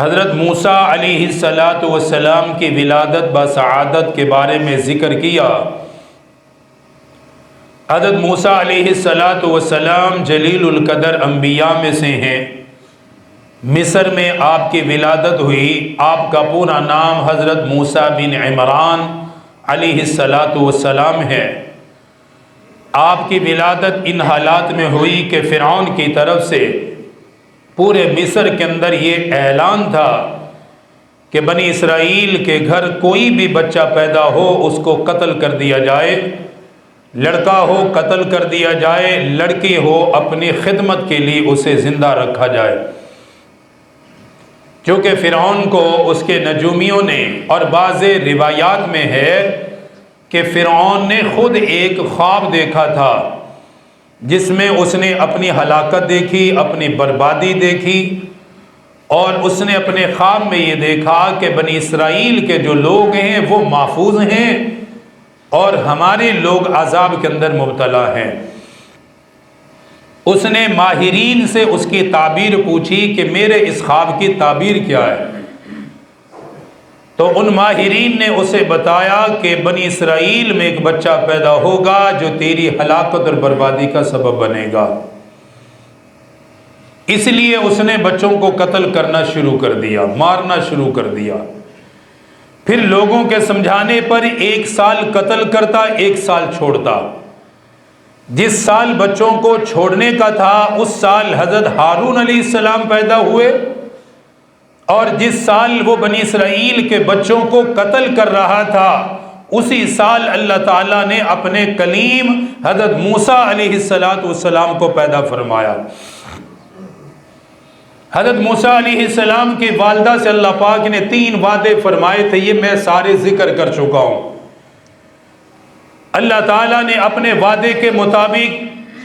حضرت موسیٰ علیہ السلام کی ولادت بسعادت کے بارے میں ذکر کیا۔ حضرت موسیٰ علیہ السلام جلیل القدر انبیاء میں سے ہیں۔ مصر میں آپ کی ولادت ہوئی۔ آپ کا پورا نام حضرت موسیٰ بن عمران علیہ السلام ہے۔ آپ کی ولادت ان حالات میں ہوئی کہ فرعون کی طرف سے پورے مصر کے اندر یہ اعلان تھا کہ بنی اسرائیل کے گھر کوئی بھی بچہ پیدا ہو اس کو قتل کر دیا جائے، لڑکا ہو قتل کر دیا جائے، لڑکی ہو اپنی خدمت کے لیے اسے زندہ رکھا جائے۔ کیونکہ فرعون کو اس کے نجومیوں نے، اور بعض روایات میں ہے کہ فرعون نے خود ایک خواب دیکھا تھا جس میں اس نے اپنی ہلاکت دیکھی، اپنی بربادی دیکھی، اور اس نے اپنے خواب میں یہ دیکھا کہ بنی اسرائیل کے جو لوگ ہیں وہ محفوظ ہیں اور ہمارے لوگ عذاب کے اندر مبتلا ہیں۔ اس نے ماہرین سے اس کی تعبیر پوچھی کہ میرے اس خواب کی تعبیر کیا ہے؟ تو ان ماہرین نے اسے بتایا کہ بنی اسرائیل میں ایک بچہ پیدا ہوگا جو تیری ہلاکت اور بربادی کا سبب بنے گا۔ اس لیے اس نے بچوں کو قتل کرنا شروع کر دیا، مارنا شروع کر دیا۔ پھر لوگوں کے سمجھانے پر 1 سال قتل کرتا، 1 سال چھوڑتا۔ جس سال بچوں کو چھوڑنے کا تھا اس سال حضرت ہارون علیہ السلام پیدا ہوئے، اور جس سال وہ بنی اسرائیل کے بچوں کو قتل کر رہا تھا اسی سال اللہ تعالیٰ نے اپنے کلیم حضرت موسیٰ علیہ السلام کو پیدا فرمایا۔ حضرت موسیٰ علیہ السلام کی والدہ سے اللہ پاک نے 3 وعدے فرمائے تھے، یہ میں سارے ذکر کر چکا ہوں۔ اللہ تعالیٰ نے اپنے وعدے کے مطابق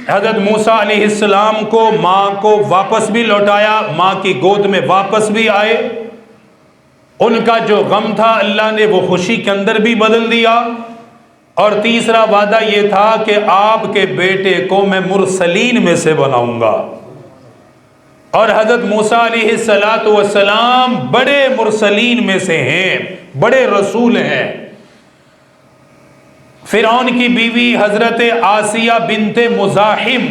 حضرت موسیٰ علیہ السلام کو ماں کو واپس بھی لوٹایا، ماں کی گود میں واپس بھی آئے۔ ان کا جو غم تھا اللہ نے وہ خوشی کے اندر بھی بدل دیا۔ اور تیسرا وعدہ یہ تھا کہ آپ کے بیٹے کو میں مرسلین میں سے بناؤں گا، اور حضرت موسیٰ علیہ السلام بڑے مرسلین میں سے ہیں، بڑے رسول ہیں۔ فرعون کی بیوی حضرت آسیہ بنت مزاحم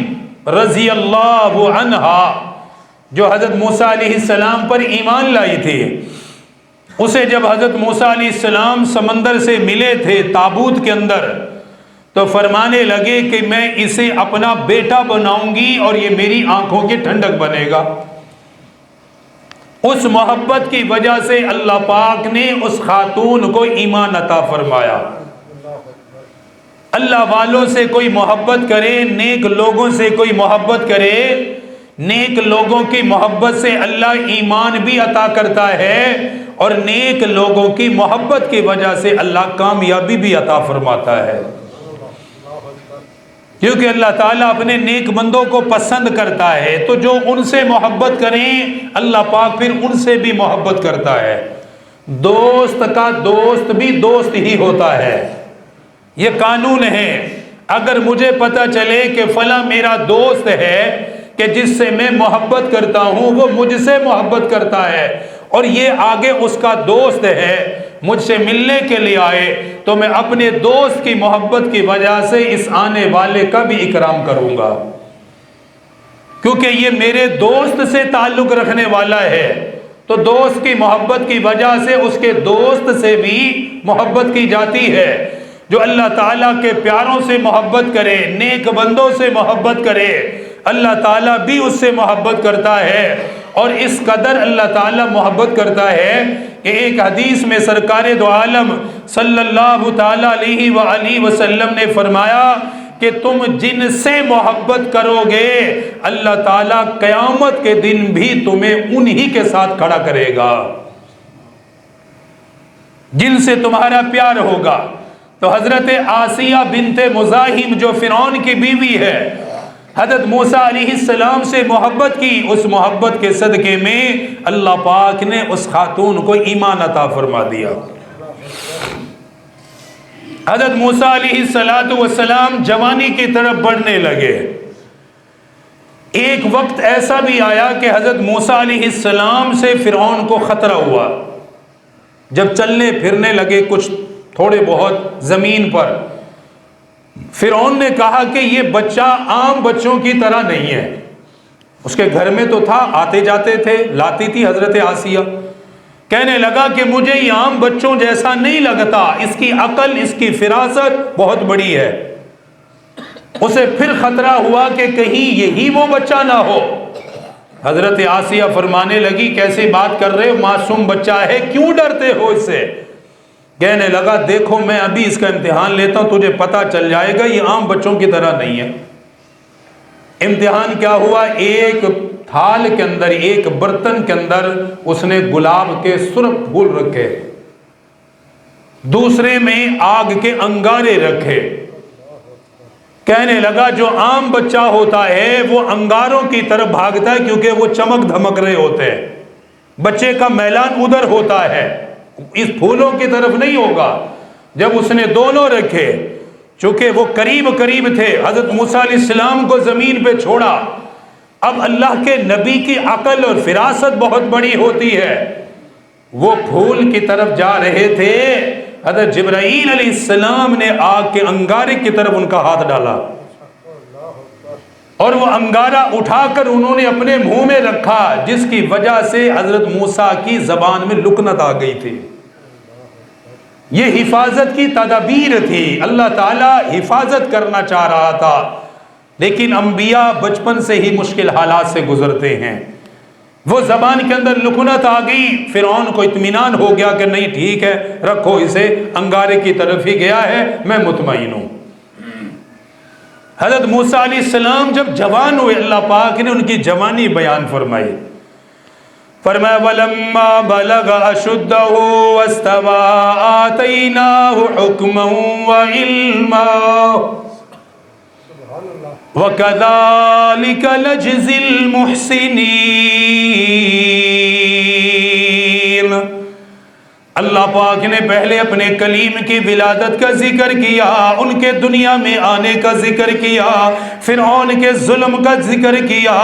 رضی اللہ عنہا جو حضرت موسیٰ علیہ السلام پر ایمان لائی تھی، اسے جب حضرت موسیٰ علیہ السلام سمندر سے ملے تھے تابوت کے اندر تو فرمانے لگے کہ میں اسے اپنا بیٹا بناؤں گی اور یہ میری آنکھوں کی ٹھنڈک بنے گا۔ اس محبت کی وجہ سے اللہ پاک نے اس خاتون کو ایمان عطا فرمایا۔ اللہ والوں سے کوئی محبت کرے، نیک لوگوں سے کوئی محبت کرے، نیک لوگوں کی محبت سے اللہ ایمان بھی عطا کرتا ہے، اور نیک لوگوں کی محبت کی وجہ سے اللہ کامیابی بھی عطا فرماتا ہے، کیونکہ اللہ تعالیٰ اپنے نیک بندوں کو پسند کرتا ہے۔ تو جو ان سے محبت کریں اللہ پاک پھر ان سے بھی محبت کرتا ہے۔ دوست کا دوست بھی دوست ہی ہوتا ہے، یہ قانون ہے۔ اگر مجھے پتہ چلے کہ فلاں میرا دوست ہے کہ جس سے میں محبت کرتا ہوں وہ مجھ سے محبت کرتا ہے اور یہ آگے اس کا دوست ہے، مجھ سے ملنے کے لیے آئے، تو میں اپنے دوست کی محبت کی وجہ سے اس آنے والے کا بھی اکرام کروں گا، کیونکہ یہ میرے دوست سے تعلق رکھنے والا ہے۔ تو دوست کی محبت کی وجہ سے اس کے دوست سے بھی محبت کی جاتی ہے۔ جو اللہ تعالیٰ کے پیاروں سے محبت کرے، نیک بندوں سے محبت کرے، اللہ تعالیٰ بھی اس سے محبت کرتا ہے۔ اور اس قدر اللہ تعالیٰ محبت کرتا ہے کہ ایک حدیث میں سرکار دو عالم صلی اللہ تعالیٰ علیہ وآلہ وسلم نے فرمایا کہ تم جن سے محبت کرو گے اللہ تعالیٰ قیامت کے دن بھی تمہیں انہی کے ساتھ کھڑا کرے گا، جن سے تمہارا پیار ہوگا۔ تو حضرت آسیہ بنت مزاحم جو فرعون کی بیوی ہے، حضرت موسیٰ علیہ السلام سے محبت کی، اس محبت کے صدقے میں اللہ پاک نے اس خاتون کو ایمان عطا فرما دیا۔ حضرت موسیٰ علیہ السلام جوانی کی طرف بڑھنے لگے۔ ایک وقت ایسا بھی آیا کہ حضرت موسیٰ علیہ السلام سے فرعون کو خطرہ ہوا، جب چلنے پھرنے لگے کچھ تھوڑے بہت زمین پر، فرعون نے کہا کہ یہ بچہ عام بچوں کی طرح نہیں ہے. اس کے گھر میں تو تھا، آتے جاتے تھے، لاتی تھی حضرت آسیہ. کہنے لگا کہ مجھے یہ عام بچوں جیسا نہیں لگتا، اس کی عقل، اس کی فراست بہت بڑی ہے. اسے پھر خطرہ ہوا کہ کہیں یہی وہ بچہ نہ ہو. حضرت آسیہ فرمانے لگی کیسے بات کر رہے ہو، معصوم بچہ ہے، کیوں ڈرتے ہو اس سے؟ کہنے لگا دیکھو میں ابھی اس کا امتحان لیتا ہوں، تجھے پتہ چل جائے گا یہ عام بچوں کی طرح نہیں ہے. امتحان کیا ہوا؟ ایک تھال کے اندر، ایک برتن کے اندر اس نے گلاب کے سرخ پھول رکھے، دوسرے میں آگ کے انگارے رکھے. کہنے لگا جو عام بچہ ہوتا ہے وہ انگاروں کی طرف بھاگتا ہے کیونکہ وہ چمک دھمک رہے ہوتے ہیں، بچے کا میلان ادھر ہوتا ہے، اس پھولوں کی طرف نہیں ہوگا. جب اس نے دونوں رکھے، چونکہ وہ قریب قریب تھے، حضرت موسیٰ علیہ السلام کو زمین پہ چھوڑا. اب اللہ کے نبی کی عقل اور فراست بہت بڑی ہوتی ہے، وہ پھول کی طرف جا رہے تھے، حضرت جبرائیل علیہ السلام نے آگ کے انگارے کی طرف ان کا ہاتھ ڈالا اور وہ انگارہ اٹھا کر انہوں نے اپنے منہ میں رکھا، جس کی وجہ سے حضرت موسیٰ کی زبان میں لکنت آ گئی تھی. یہ حفاظت کی تدابیر تھی، اللہ تعالیٰ حفاظت کرنا چاہ رہا تھا. لیکن انبیاء بچپن سے ہی مشکل حالات سے گزرتے ہیں. وہ زبان کے اندر لکنت آ گئی، فرعون کو اطمینان ہو گیا کہ نہیں ٹھیک ہے، رکھو اسے، انگارے کی طرف ہی گیا ہے، میں مطمئن ہوں. حضرت موسیٰ علیہ السلام جب جوان ہوئے، اللہ پاک نے ان کی جوانی بیان فرمائی. فرمایا وَلَمَّا بَلَغَ أَشُدَّهُ وَاسْتَوَىٰ آتَيْنَاهُ حُكْمًا وَعِلْمًا وَكَذَلِكَ نَجْزِي الْمُحْسِنِينَ. اللہ پاک نے پہلے اپنے کلیم کی ولادت کا ذکر کیا، ان کے دنیا میں آنے کا ذکر کیا، فرعون کے ظلم کا ذکر کیا،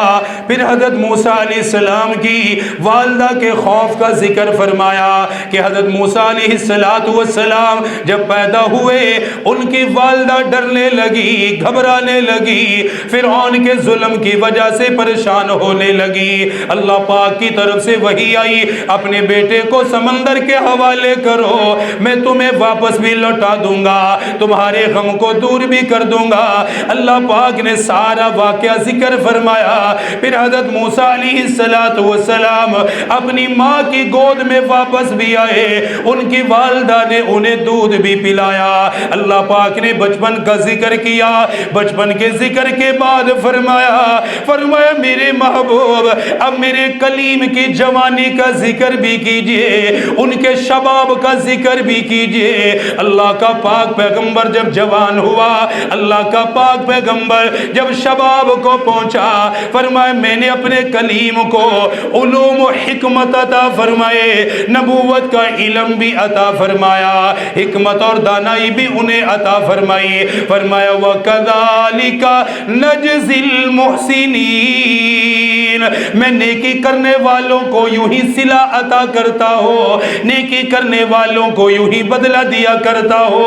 پھر حضرت موسیٰ علیہ السلام کی والدہ کے خوف کا ذکر فرمایا کہ حضرت موسیٰ علیہ السلام جب پیدا ہوئے ان کی والدہ ڈرنے لگی، گھبرانے لگی، فرعون کے ظلم کی وجہ سے پریشان ہونے لگی. اللہ پاک کی طرف سے وحی آئی اپنے بیٹے کو سمندر کے حوالے کرو، میں تمہیں واپس بھی لوٹا دوں گا، تمہارے غم کو دور بھی کر دوں گا. اللہ پاک نے سارا واقعہ ذکر فرمایا. پھر حضرت موسیٰ علیہ السلام اپنی ماں کی گود میں واپس بھی آئے، ان کی والدہ نے انہیں دودھ بھی پلایا. اللہ پاک نے بچپن کا ذکر کیا، بچپن کے ذکر کے بعد فرمایا میرے محبوب اب میرے کلیم کی جوانی کا ذکر بھی کیجئے، ان کے شباب کا ذکر بھی کیجئے. اللہ کا پاک پیغمبر جب جوان ہوا، اللہ کا پاک پیغمبر جب شباب کو پہنچا، فرمایا میں نے اپنے کلیم کو علوم و حکمت عطا فرمائے، نبوت کا علم بھی عطا فرمایا، حکمت اور دانائی بھی انہیں عطا فرمائی. فرمایا وَكَذَلِكَ نَجْزِي الْمُحْسِنِينَ، میں نیکی کرنے والوں کو یوں ہی صلہ عطا کرتا ہو، نیکی کرنے والوں کو یوں ہی بدلہ دیا کرتا ہو.